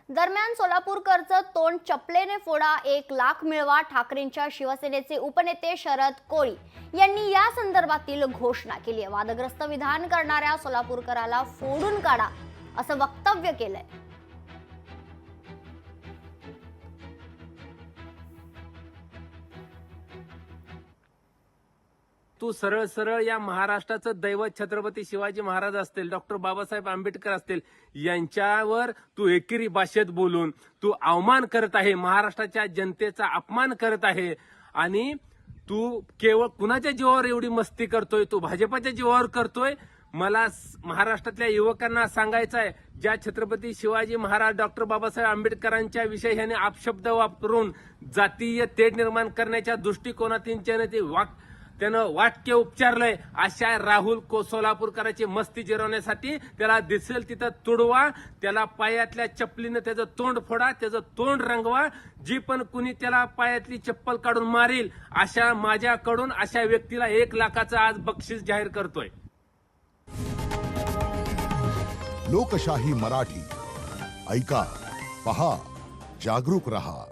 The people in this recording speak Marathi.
दरम्यान सोलापूरकरचं तोंड चपलेने फोडा, 1 लाख मिळवा. ठाकरेंच्या शिवसेनेचे उपनेते शरद कोळी यांनी या संदर्भातील घोषणा केली आहे. वादग्रस्त विधान करणाऱ्या सोलापूरकराला फोडून काढा असं वक्तव्य केलंय. तू सरळ सरळ या महाराष्ट्राचं दैवत छत्रपती शिवाजी महाराज असतील, डॉक्टर बाबासाहेब आंबेडकर असतील, यांच्यावर तू एकेरी भाषेत बोलून तू अवमान करत आहे, महाराष्ट्राच्या जनतेचा अपमान करत आहे. आणि तू केवळ कुणाच्या जीवावर एवढी मस्ती करतोय? तू भाजपाच्या जीवावर करतोय. मला महाराष्ट्रातल्या युवकांना सांगायचं आहे, ज्या छत्रपती शिवाजी महाराज डॉक्टर बाबासाहेब आंबेडकरांच्या विषयी ह्याने अपशब्द वापरून जातीय तेढ निर्माण करण्याच्या दृष्टिकोनातून त्यानं वाक्य उपचारलंय. अशा राहुल सोलापूरकरांची मस्ती जिरवण्यासाठी त्याला दिसेल तिथं तुडवा, त्याला पायातल्या चप्पलीनं त्याचं तोंड फोडा, त्याचं तोंड रंगवा. जी पण कुणी त्याला पायातली चप्पल काढून मारेल, अशा माझ्याकडून अशा व्यक्तीला 1 लाखाचं आज बक्षीस जाहीर करतोय. लोकशाही मराठी ऐका, पहा, जागरूक रहा.